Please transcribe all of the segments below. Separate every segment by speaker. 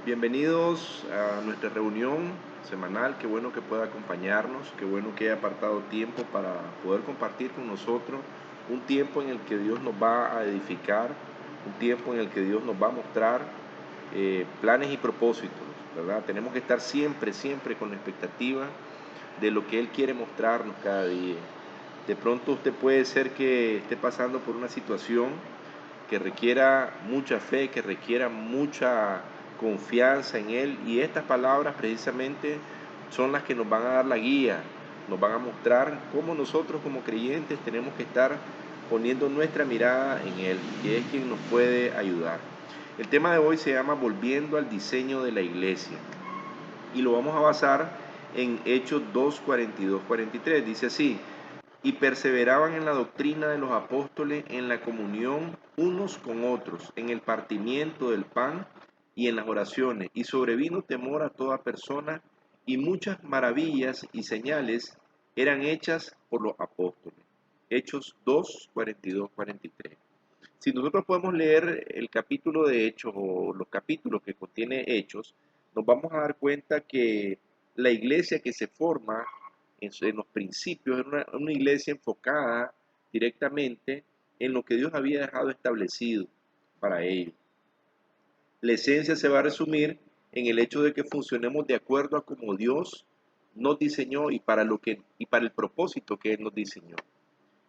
Speaker 1: Bienvenidos a nuestra reunión semanal. Qué bueno que pueda acompañarnos, qué bueno que haya apartado tiempo para poder compartir con nosotros un tiempo en el que Dios nos va a edificar, un tiempo en el que Dios nos va a mostrar planes y propósitos, ¿verdad? Tenemos que estar siempre con la expectativa de lo que Él quiere mostrarnos cada día. De pronto usted puede ser que esté pasando por una situación que requiera mucha fe, que requiera mucha confianza en Él. Y estas palabras precisamente son las que nos van a dar la guía, nos van a mostrar cómo nosotros como creyentes tenemos que estar poniendo nuestra mirada en Él, que es quien nos puede ayudar. El tema de hoy se llama Volviendo al diseño de la iglesia y lo vamos a basar en Hechos 2, 42, 43. Dice así: y perseveraban en la doctrina de los apóstoles, en la comunión unos con otros, en el partimiento del pan y en las oraciones. Y sobrevino temor a toda persona, y muchas maravillas y señales eran hechas por los apóstoles. Hechos 2, 42, 43. Si nosotros podemos leer el capítulo de Hechos o los capítulos que contiene Hechos, nos vamos a dar cuenta que la iglesia que se forma en los principios era una iglesia enfocada directamente en lo que Dios había dejado establecido para ellos. La esencia se va a resumir en el hecho de que funcionemos de acuerdo a como Dios nos diseñó y para el propósito que Él nos diseñó.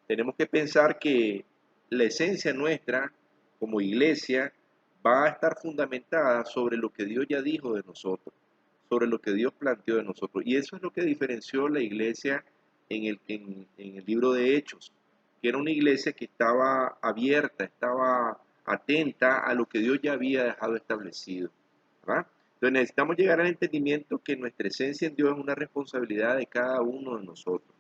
Speaker 1: Tenemos que pensar que la esencia nuestra como iglesia va a estar fundamentada sobre lo que Dios ya dijo de nosotros, sobre lo que Dios planteó de nosotros. Y eso es lo que diferenció la iglesia en el libro de Hechos, que era una iglesia que estaba abierta, estaba atenta a lo que Dios ya había dejado establecido, ¿verdad? Entonces necesitamos llegar al entendimiento que nuestra esencia en Dios es una responsabilidad de cada uno de nosotros.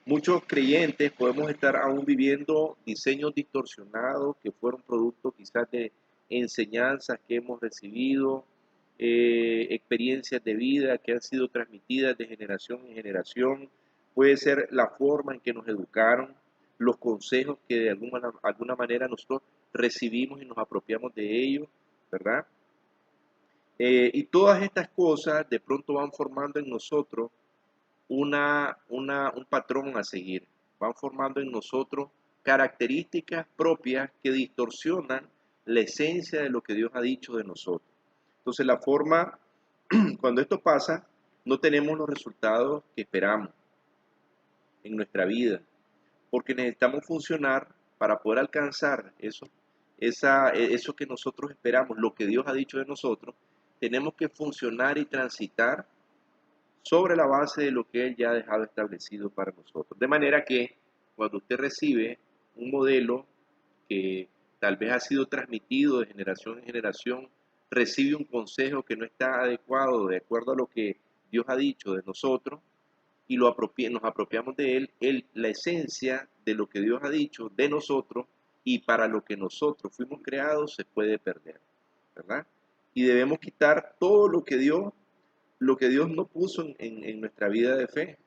Speaker 1: Muchos creyentes podemos estar aún viviendo diseños distorsionados que fueron producto quizás de enseñanzas que hemos recibido, experiencias de vida que han sido transmitidas de generación en generación. Puede ser la forma en que nos educaron, los consejos que de alguna manera nosotros recibimos y nos apropiamos de ellos, ¿verdad? Y todas estas cosas de pronto van formando en nosotros un patrón a seguir, van formando en nosotros características propias que distorsionan la esencia de lo que Dios ha dicho de nosotros. Entonces la forma, cuando esto pasa, no tenemos los resultados que esperamos en nuestra vida, porque necesitamos funcionar para poder alcanzar eso que nosotros esperamos, lo que Dios ha dicho de nosotros, tenemos que funcionar y transitar sobre la base de lo que Él ya ha dejado establecido para nosotros. De manera que cuando usted recibe un modelo que tal vez ha sido transmitido de generación en generación, recibe un consejo que no está adecuado, de acuerdo a lo que Dios ha dicho de nosotros, y nos apropiamos de él, la esencia de lo que Dios ha dicho de nosotros y para lo que nosotros fuimos creados se puede perder, ¿verdad? Y debemos quitar todo lo que Dios no puso en nuestra vida de fe.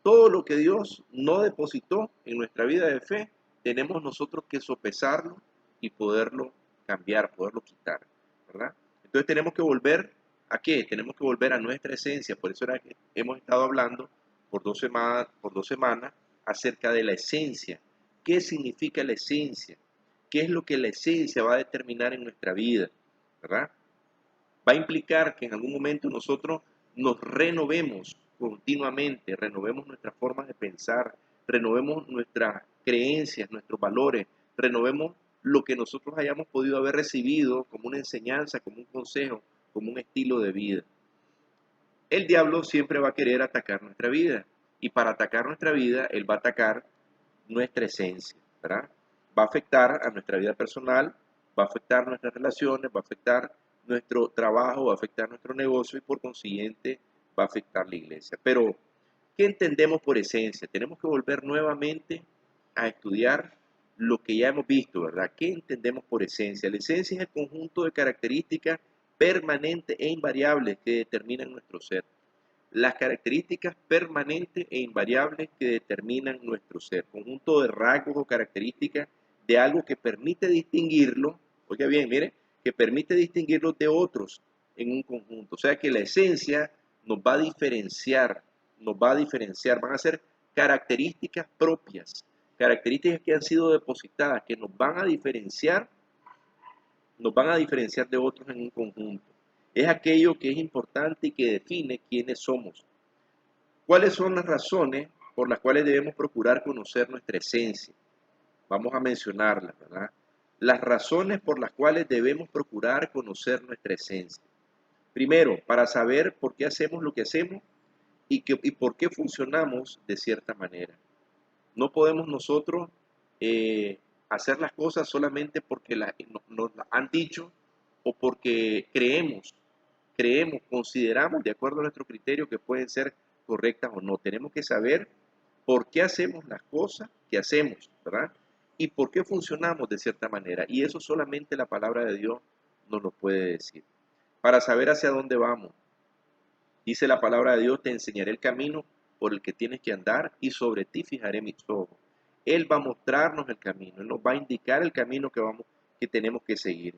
Speaker 1: Todo lo que Dios no depositó en nuestra vida de fe, tenemos nosotros que sopesarlo y poderlo cambiar, poderlo quitar, ¿verdad? Entonces tenemos que volver ¿a qué? Tenemos que volver a nuestra esencia. Por eso era que hemos estado hablando por dos semanas acerca de la esencia. ¿Qué significa la esencia? ¿Qué es lo que la esencia va a determinar en nuestra vida? ¿Verdad? Va a implicar que en algún momento nosotros nos renovemos continuamente, renovemos nuestras formas de pensar, renovemos nuestras creencias, nuestros valores, renovemos lo que nosotros hayamos podido haber recibido como una enseñanza, como un consejo, como un estilo de vida. El diablo siempre va a querer atacar nuestra vida y para atacar nuestra vida, él va a atacar nuestra esencia, ¿verdad? Va a afectar a nuestra vida personal, va a afectar nuestras relaciones, va a afectar nuestro trabajo, va a afectar nuestro negocio y por consiguiente va a afectar la iglesia. Pero, ¿qué entendemos por esencia? Tenemos que volver nuevamente a estudiar lo que ya hemos visto, ¿verdad? ¿Qué entendemos por esencia? La esencia es el conjunto de características permanentes e invariables que determinan nuestro ser. Las características permanentes e invariables que determinan nuestro ser, conjunto de rasgos o características de algo que permite distinguirlo, oiga bien, mire, que permite distinguirlos de otros en un conjunto. O sea que la esencia nos va a diferenciar, van a ser características propias, características que han sido depositadas, que nos van a diferenciar de otros en un conjunto. Es aquello que es importante y que define quiénes somos. ¿Cuáles son las razones por las cuales debemos procurar conocer nuestra esencia? Vamos a mencionarlas, ¿verdad? Las razones por las cuales debemos procurar conocer nuestra esencia. Primero, para saber por qué hacemos lo que hacemos y por qué funcionamos de cierta manera. No podemos nosotros hacer las cosas solamente porque nos las han dicho o porque consideramos de acuerdo a nuestro criterio que pueden ser correctas o no. Tenemos que saber por qué hacemos las cosas que hacemos, ¿verdad? Y por qué funcionamos de cierta manera. Y eso solamente la palabra de Dios nos lo puede decir. Para saber hacia dónde vamos. Dice la palabra de Dios, te enseñaré el camino por el que tienes que andar y sobre ti fijaré mis ojos. Él va a mostrarnos el camino, Él nos va a indicar el camino que tenemos que seguir.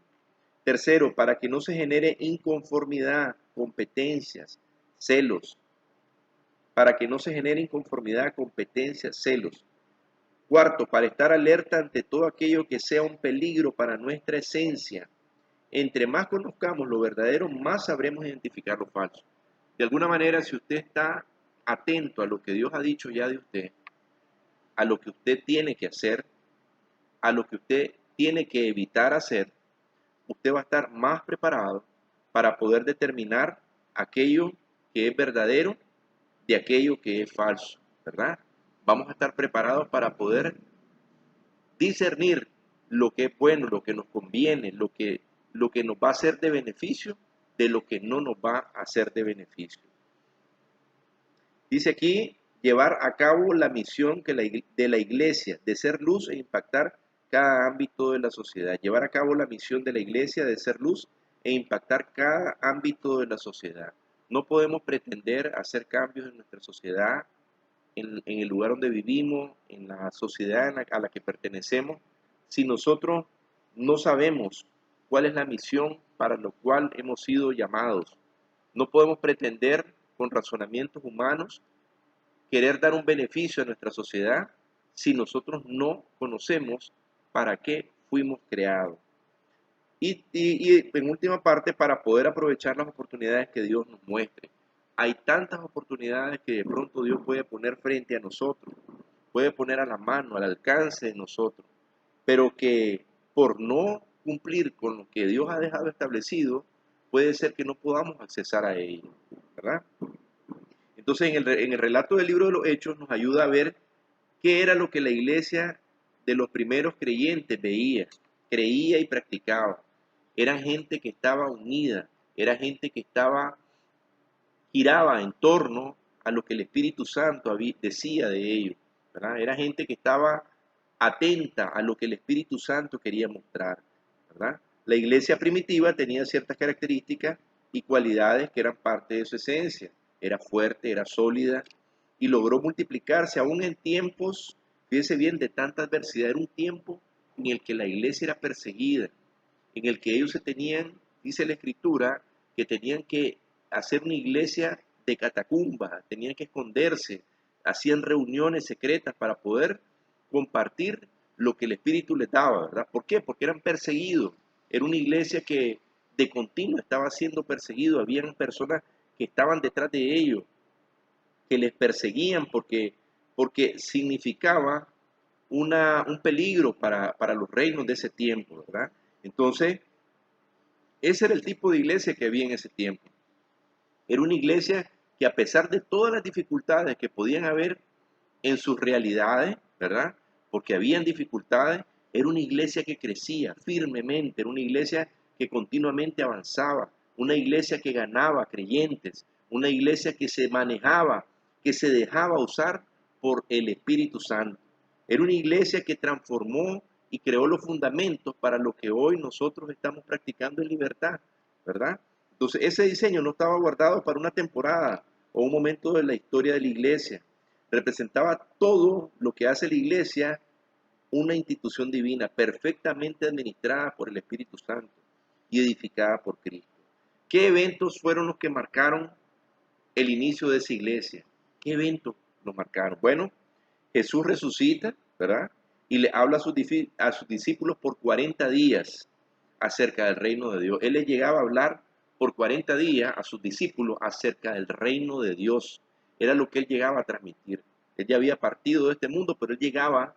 Speaker 1: Tercero, para que no se genere inconformidad, competencias, celos. Para que no se genere inconformidad, competencias, celos. Cuarto, para estar alerta ante todo aquello que sea un peligro para nuestra esencia. Entre más conozcamos lo verdadero, más sabremos identificar lo falso. De alguna manera, si usted está atento a lo que Dios ha dicho ya de usted, a lo que usted tiene que hacer, a lo que usted tiene que evitar hacer, usted va a estar más preparado para poder determinar aquello que es verdadero de aquello que es falso, ¿verdad? Vamos a estar preparados para poder discernir lo que es bueno, lo que nos conviene, lo que nos va a ser de beneficio de lo que no nos va a ser de beneficio. Dice aquí, llevar a cabo la misión de la iglesia, de ser luz e impactar cada ámbito de la sociedad. Llevar a cabo la misión de la iglesia de ser luz e impactar cada ámbito de la sociedad. No podemos pretender hacer cambios en nuestra sociedad, en el lugar donde vivimos, en la sociedad a la que pertenecemos, si nosotros no sabemos cuál es la misión para la cual hemos sido llamados. No podemos pretender con razonamientos humanos querer dar un beneficio a nuestra sociedad si nosotros no conocemos para qué fuimos creados. Y en última parte, para poder aprovechar las oportunidades que Dios nos muestre. Hay tantas oportunidades que de pronto Dios puede poner frente a nosotros, puede poner a la mano, al alcance de nosotros, pero que por no cumplir con lo que Dios ha dejado establecido, puede ser que no podamos accesar a ello, ¿verdad? Entonces, en el relato del libro de los Hechos nos ayuda a ver qué era lo que la iglesia de los primeros creyentes veía, creía y practicaba. Era gente que estaba unida, era gente que giraba en torno a lo que el Espíritu Santo decía de ellos, ¿verdad? Era gente que estaba atenta a lo que el Espíritu Santo quería mostrar, ¿verdad? La iglesia primitiva tenía ciertas características y cualidades que eran parte de su esencia. Era fuerte, era sólida y logró multiplicarse aún en tiempos, fíjese bien, de tanta adversidad. Era un tiempo en el que la iglesia era perseguida, en el que ellos dice la Escritura, que tenían que hacer una iglesia de catacumbas, tenían que esconderse, hacían reuniones secretas para poder compartir lo que el Espíritu les daba, ¿verdad? ¿Por qué? Porque eran perseguidos. Era una iglesia que de continuo estaba siendo perseguido. Habían personas que estaban detrás de ellos, que les perseguían porque significaba un peligro para los reinos de ese tiempo, ¿verdad? Entonces, ese era el tipo de iglesia que había en ese tiempo. Era una iglesia que a pesar de todas las dificultades que podían haber en sus realidades, ¿verdad? Porque habían dificultades, era una iglesia que crecía firmemente, era una iglesia que continuamente avanzaba, una iglesia que ganaba creyentes, una iglesia que se manejaba, que se dejaba usar por el Espíritu Santo. Era una iglesia que transformó y creó los fundamentos para lo que hoy nosotros estamos practicando en libertad, ¿verdad? Entonces, ese diseño no estaba guardado para una temporada o un momento de la historia de la iglesia. Representaba todo lo que hace la iglesia, una institución divina perfectamente administrada por el Espíritu Santo. y edificada por Cristo. ¿Qué eventos fueron los que marcaron el inicio de esa iglesia? ¿Qué eventos nos marcaron? Bueno, Jesús resucita, ¿verdad? Y le habla a sus discípulos por 40 días acerca del reino de Dios. Él les llegaba a hablar por 40 días a sus discípulos acerca del reino de Dios. Era lo que él llegaba a transmitir. Él ya había partido de este mundo, pero él llegaba,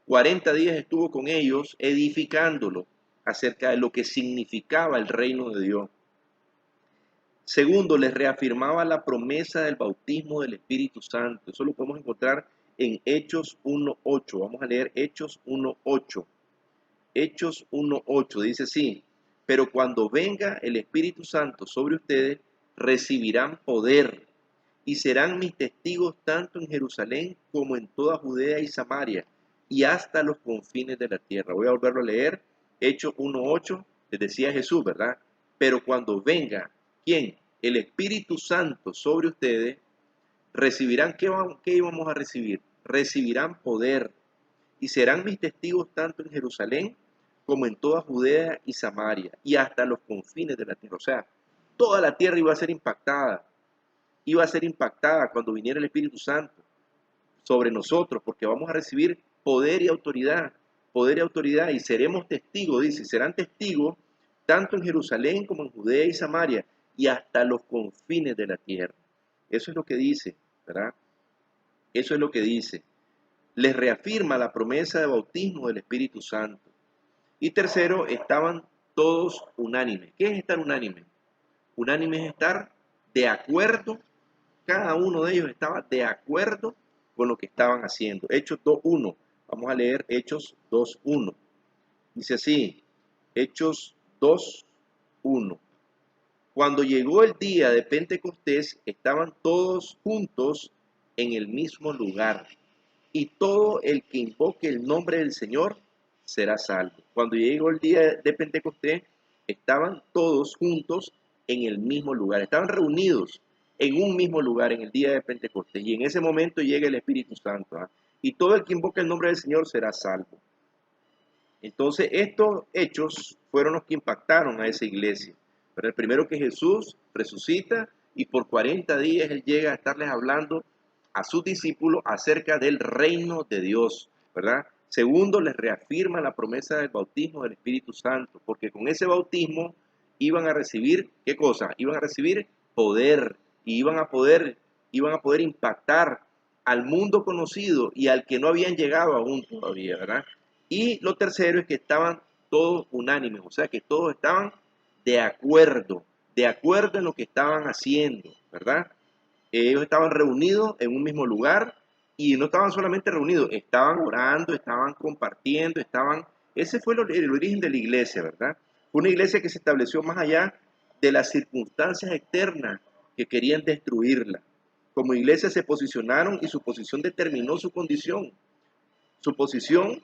Speaker 1: 40 días estuvo con ellos edificándolo acerca de lo que significaba el reino de Dios. Segundo, les reafirmaba la promesa del bautismo del Espíritu Santo. Eso lo podemos encontrar en Hechos 1.8. Vamos a leer Hechos 1.8. Hechos 1.8 dice así: pero cuando venga el Espíritu Santo sobre ustedes, recibirán poder y serán mis testigos tanto en Jerusalén como en toda Judea y Samaria y hasta los confines de la tierra. Voy a volverlo a leer. Hechos 1.8, les decía Jesús, ¿verdad? Pero cuando venga, ¿quién? El Espíritu Santo sobre ustedes, recibirán, ¿qué íbamos a recibir? Recibirán poder y serán mis testigos tanto en Jerusalén como en toda Judea y Samaria y hasta los confines de la tierra. O sea, toda la tierra iba a ser impactada cuando viniera el Espíritu Santo sobre nosotros, porque vamos a recibir poder y autoridad, y seremos testigos, dice, serán testigos tanto en Jerusalén como en Judea y Samaria y hasta los confines de la tierra. Eso es lo que dice, ¿verdad? Eso es lo que dice. Les reafirma la promesa de bautismo del Espíritu Santo. Y tercero, estaban todos unánimes. ¿Qué es estar unánime? Unánime es estar de acuerdo, cada uno de ellos estaba de acuerdo con lo que estaban haciendo. Hechos 2.1. Vamos a leer Hechos 2.1. Dice así, Hechos 2.1. Cuando llegó el día de Pentecostés, estaban todos juntos en el mismo lugar. Y todo el que invoque el nombre del Señor será salvo. Cuando llegó el día de Pentecostés, estaban todos juntos en el mismo lugar. Estaban reunidos en un mismo lugar en el día de Pentecostés. Y en ese momento llega el Espíritu Santo. Y todo el que invoque el nombre del Señor será salvo. Entonces, estos hechos fueron los que impactaron a esa iglesia. Pero el primero, que Jesús resucita y por 40 días Él llega a estarles hablando a sus discípulos acerca del reino de Dios, ¿verdad? Segundo, les reafirma la promesa del bautismo del Espíritu Santo, porque con ese bautismo iban a recibir, ¿qué cosa? Iban a recibir poder y iban a poder impactar al mundo conocido y al que no habían llegado aún todavía, ¿verdad? Y lo tercero es que estaban todos unánimes, o sea que todos estaban de acuerdo en lo que estaban haciendo, ¿verdad? Ellos estaban reunidos en un mismo lugar y no estaban solamente reunidos, estaban orando, estaban compartiendo, ese fue el origen de la iglesia, ¿verdad? Fue una iglesia que se estableció más allá de las circunstancias externas que querían destruirla. Como iglesia se posicionaron y su posición determinó su condición. Su posición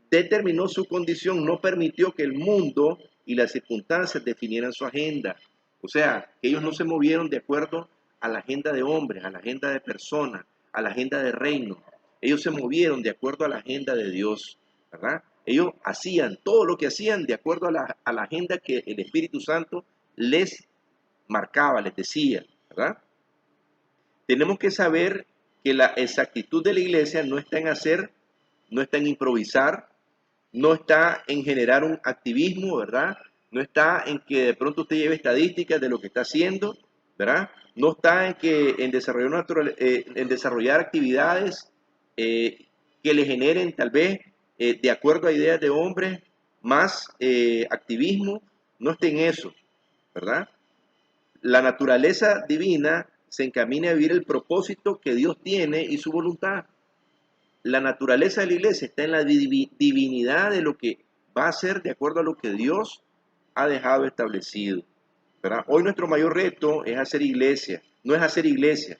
Speaker 1: determinó su condición, no permitió que el mundo y las circunstancias definieran su agenda. O sea, que ellos no se movieron de acuerdo a la agenda de hombres, a la agenda de personas, a la agenda de reino. Ellos se movieron de acuerdo a la agenda de Dios, ¿verdad? Ellos hacían todo lo que hacían de acuerdo a la agenda que el Espíritu Santo les marcaba, les decía, ¿verdad? Tenemos que saber que la exactitud de la iglesia no está en hacer, no está en improvisar, no está en generar un activismo, ¿verdad? No está en que de pronto usted lleve estadísticas de lo que está haciendo, ¿verdad? No está en desarrollar actividades que le generen tal vez, de acuerdo a ideas de hombres, más activismo. No está en eso, ¿verdad? La naturaleza divina se encamina a vivir el propósito que Dios tiene y su voluntad. La naturaleza de la iglesia está en la divinidad de lo que va a ser de acuerdo a lo que Dios ha dejado establecido, ¿verdad? Hoy nuestro mayor reto es hacer iglesia, no es hacer iglesia,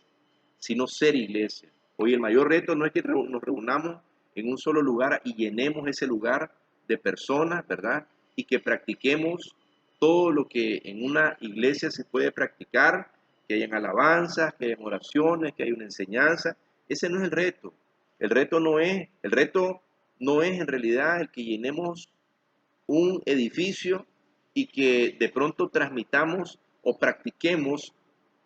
Speaker 1: sino ser iglesia. Hoy el mayor reto no es que nos reunamos en un solo lugar y llenemos ese lugar de personas, ¿verdad? Y que practiquemos todo lo que en una iglesia se puede practicar, que hayan alabanzas, que hayan oraciones, que haya una enseñanza. Ese no es el reto. El reto no es en realidad el que llenemos un edificio y que de pronto transmitamos o practiquemos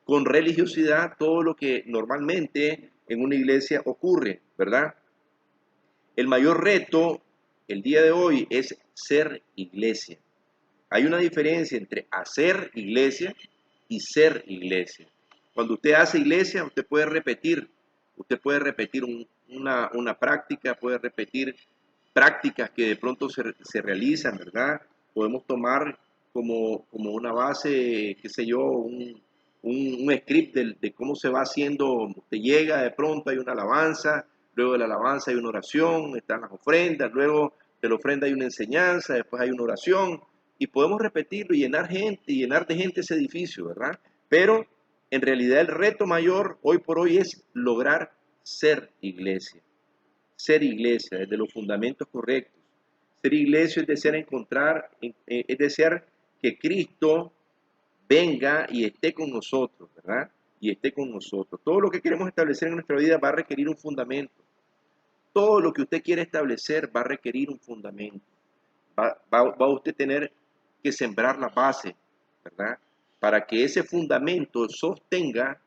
Speaker 1: con religiosidad todo lo que normalmente en una iglesia ocurre, ¿verdad? El mayor reto el día de hoy es ser iglesia. Hay una diferencia entre hacer iglesia y ser iglesia. Cuando usted hace iglesia, usted puede repetir una práctica, puede repetir prácticas que de pronto se realizan, ¿verdad? Podemos tomar como una base, qué sé yo, un script de cómo se va haciendo. Usted llega, de pronto hay una alabanza, luego de la alabanza hay una oración, están las ofrendas, luego de la ofrenda hay una enseñanza, después hay una oración, y podemos repetirlo y llenar gente, y llenar de gente ese edificio, ¿verdad? Pero en realidad el reto mayor hoy por hoy es lograr ser iglesia desde los fundamentos correctos. Ser iglesia es desear es desear que Cristo venga y esté con nosotros, ¿verdad? Y esté con nosotros. Todo lo que queremos establecer en nuestra vida va a requerir un fundamento. Todo lo que usted quiere establecer va a requerir un fundamento. Va a usted tener que sembrar la base, ¿verdad? Para que ese fundamento sostenga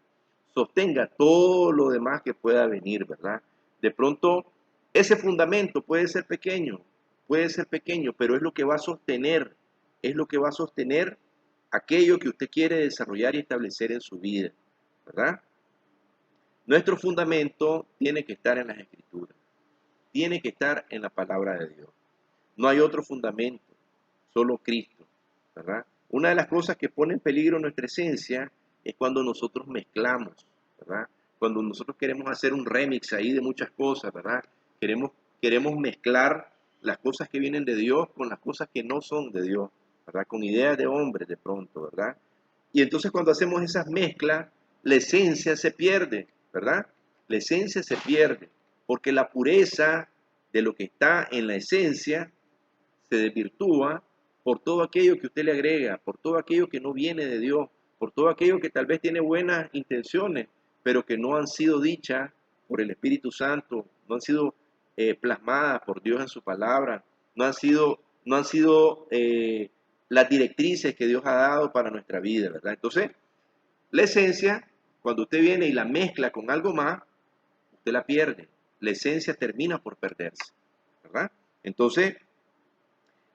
Speaker 1: todo lo demás que pueda venir, ¿verdad? De pronto, ese fundamento puede ser pequeño, pero es lo que va a sostener aquello que usted quiere desarrollar y establecer en su vida, ¿verdad? Nuestro fundamento tiene que estar en las Escrituras, tiene que estar en la palabra de Dios. No hay otro fundamento, solo Cristo, ¿verdad? Una de las cosas que pone en peligro nuestra esencia es cuando nosotros mezclamos, ¿verdad? Cuando nosotros queremos hacer un remix ahí de muchas cosas, ¿verdad? Queremos, queremos mezclar las cosas que vienen de Dios con las cosas que no son de Dios, ¿verdad? Con ideas de hombres de pronto, ¿verdad? Y entonces cuando hacemos esas mezclas, la esencia se pierde, ¿verdad? La esencia se pierde, porque la pureza de lo que está en la esencia se desvirtúa por todo aquello que usted le agrega, por todo aquello que no viene de Dios, por todo aquello que tal vez tiene buenas intenciones, pero que no han sido dichas por el Espíritu Santo, no han sido plasmadas por Dios en su palabra, no han sido las directrices que Dios ha dado para nuestra vida, ¿verdad? Entonces, la esencia, cuando usted viene y la mezcla con algo más, usted la pierde. La esencia termina por perderse, ¿verdad? Entonces,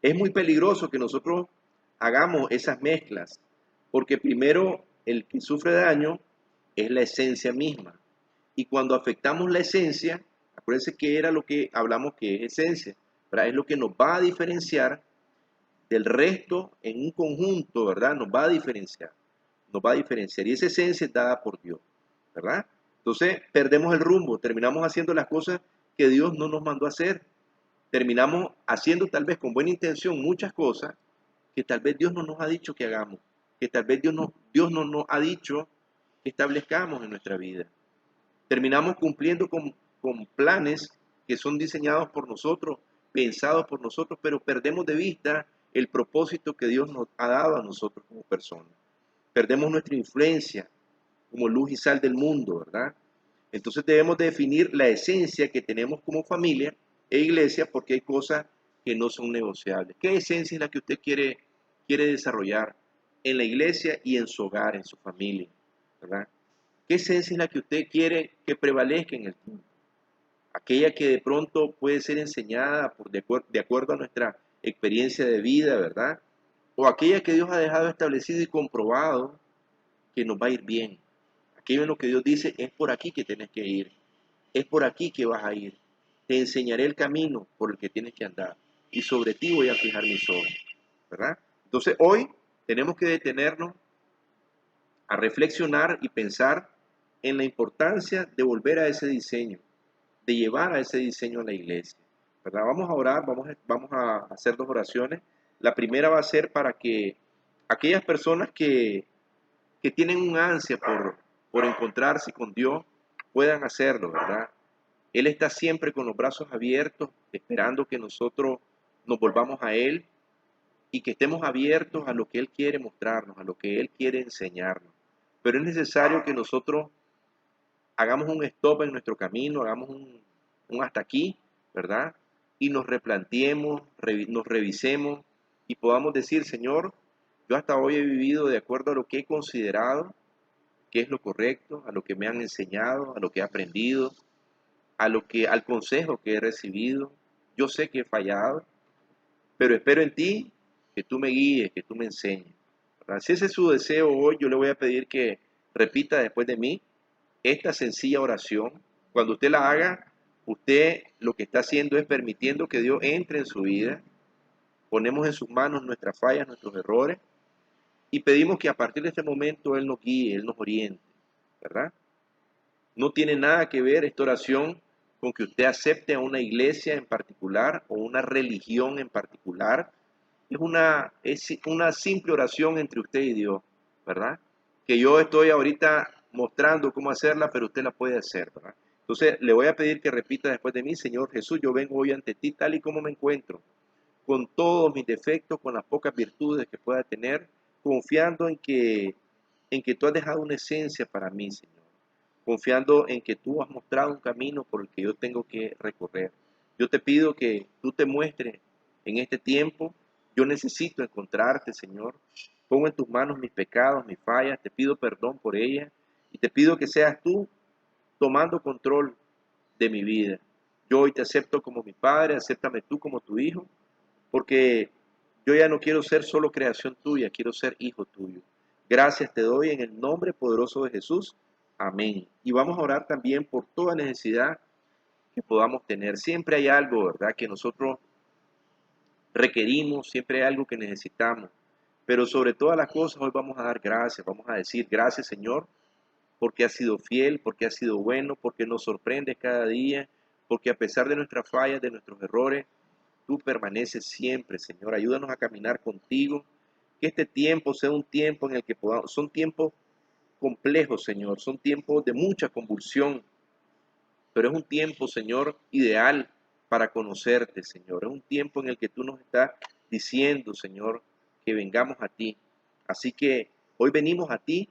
Speaker 1: es muy peligroso que nosotros hagamos esas mezclas, porque primero el que sufre daño es la esencia misma. Y cuando afectamos la esencia, acuérdense que era lo que hablamos que es esencia, ¿verdad? Es lo que nos va a diferenciar del resto en un conjunto, ¿verdad? Nos va a diferenciar. Y esa esencia es dada por Dios, ¿verdad? Entonces perdemos el rumbo, terminamos haciendo las cosas que Dios no nos mandó a hacer. Terminamos haciendo tal vez con buena intención muchas cosas que tal vez Dios no nos ha dicho que hagamos, que tal vez Dios no nos ha dicho que establezcamos en nuestra vida. Terminamos cumpliendo con planes que son diseñados por nosotros, pensados por nosotros, pero perdemos de vista el propósito que Dios nos ha dado a nosotros como personas. Perdemos nuestra influencia como luz y sal del mundo, ¿verdad? Entonces debemos definir la esencia que tenemos como familia e iglesia porque hay cosas que no son negociables. ¿Qué esencia es la que usted quiere desarrollar en la iglesia y en su hogar, en su familia? ¿Verdad? ¿Qué esencia es la que usted quiere que prevalezca en el tiempo? Aquella que de pronto puede ser enseñada de acuerdo a nuestra experiencia de vida, ¿verdad? O aquella que Dios ha dejado establecido y comprobado que nos va a ir bien. Aquello en lo que Dios dice, es por aquí que tienes que ir, es por aquí que vas a ir. Te enseñaré el camino por el que tienes que andar y sobre ti voy a fijar mis ojos, ¿verdad? Entonces hoy tenemos que detenernos a reflexionar y pensar en la importancia de volver a ese diseño, de llevar a ese diseño a la iglesia, ¿verdad? Vamos a orar, vamos a hacer dos oraciones. La primera va a ser para que aquellas personas que tienen un ansia por encontrarse con Dios puedan hacerlo, ¿verdad? Él está siempre con los brazos abiertos, esperando que nosotros nos volvamos a Él y que estemos abiertos a lo que Él quiere mostrarnos, a lo que Él quiere enseñarnos. Pero es necesario que nosotros hagamos un stop en nuestro camino, hagamos un hasta aquí, ¿verdad? Y nos replanteemos, nos revisemos y podamos decir, Señor, yo hasta hoy he vivido de acuerdo a lo que he considerado que es lo correcto, a lo que me han enseñado, a lo que he aprendido, al consejo que he recibido. Yo sé que he fallado, pero espero en ti que tú me guíes, que tú me enseñes, ¿verdad? Si ese es su deseo hoy, yo le voy a pedir que repita después de mí esta sencilla oración. Cuando usted la haga, usted lo que está haciendo es permitiendo que Dios entre en su vida. Ponemos en sus manos nuestras fallas, nuestros errores, y pedimos que a partir de este momento Él nos guíe, Él nos oriente, ¿verdad? No tiene nada que ver esta oración con que usted acepte a una iglesia en particular o una religión en particular. Es una simple oración entre usted y Dios, ¿verdad? Que yo estoy ahorita mostrando cómo hacerla, pero usted la puede hacer, ¿verdad? Entonces, le voy a pedir que repita después de mí: Señor Jesús, yo vengo hoy ante ti tal y como me encuentro, con todos mis defectos, con las pocas virtudes que pueda tener, confiando en que tú has dejado una esencia para mí, Señor, confiando en que tú has mostrado un camino por el que yo tengo que recorrer. Yo te pido que tú te muestres en este tiempo. Yo necesito encontrarte, Señor. Pongo en tus manos mis pecados, mis fallas, te pido perdón por ellas y te pido que seas tú tomando control de mi vida. Yo hoy te acepto como mi padre, acéptame tú como tu hijo, porque yo ya no quiero ser solo creación tuya, quiero ser hijo tuyo. Gracias te doy en el nombre poderoso de Jesús. Amén. Y vamos a orar también por toda necesidad que podamos tener. Siempre hay algo, ¿verdad?, que nosotros requerimos, siempre hay algo que necesitamos. Pero sobre todas las cosas hoy vamos a dar gracias, vamos a decir gracias, Señor, porque has sido fiel, porque has sido bueno, porque nos sorprendes cada día, porque a pesar de nuestras fallas, de nuestros errores, tú permaneces siempre, Señor. Ayúdanos a caminar contigo. Que este tiempo sea un tiempo en el que podamos, son tiempos complejos, Señor, son tiempos de mucha convulsión, pero es un tiempo, Señor, ideal para conocerte, Señor. Es un tiempo en el que tú nos estás diciendo, Señor, que vengamos a ti. Así que hoy venimos a ti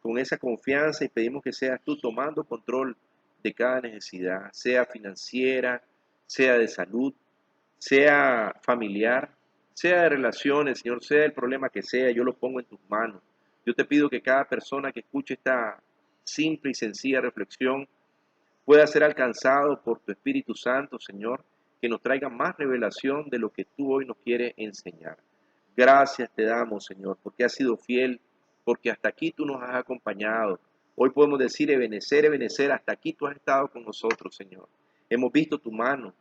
Speaker 1: con esa confianza y pedimos que seas tú tomando control de cada necesidad, sea financiera, sea de salud, sea familiar, sea de relaciones, Señor, sea el problema que sea, yo lo pongo en tus manos. Yo te pido que cada persona que escuche esta simple y sencilla reflexión pueda ser alcanzado por tu Espíritu Santo, Señor, que nos traiga más revelación de lo que tú hoy nos quieres enseñar. Gracias te damos, Señor, porque has sido fiel, porque hasta aquí tú nos has acompañado. Hoy podemos decir, Ebenecer, Ebenecer, hasta aquí tú has estado con nosotros, Señor. Hemos visto tu mano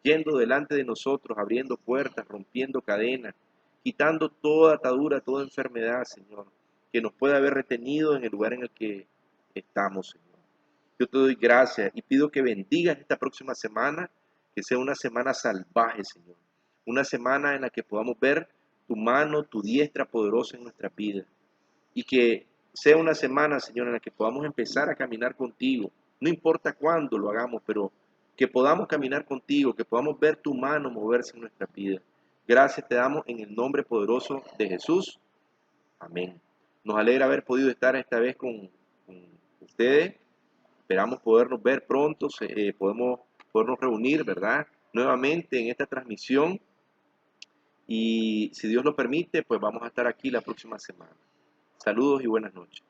Speaker 1: yendo delante de nosotros, abriendo puertas, rompiendo cadenas, quitando toda atadura, toda enfermedad, Señor, que nos puede haber retenido en el lugar en el que estamos, Señor. Yo te doy gracias y pido que bendigas esta próxima semana, que sea una semana salvaje, Señor. Una semana en la que podamos ver tu mano, tu diestra poderosa en nuestra vida. Y que sea una semana, Señor, en la que podamos empezar a caminar contigo. No importa cuándo lo hagamos, pero que podamos caminar contigo, que podamos ver tu mano moverse en nuestra vida. Gracias te damos en el nombre poderoso de Jesús. Amén. Nos alegra haber podido estar esta vez con ustedes. Esperamos podernos ver pronto, podernos reunir, ¿verdad?, nuevamente en esta transmisión. Y si Dios lo permite, pues vamos a estar aquí la próxima semana. Saludos y buenas noches.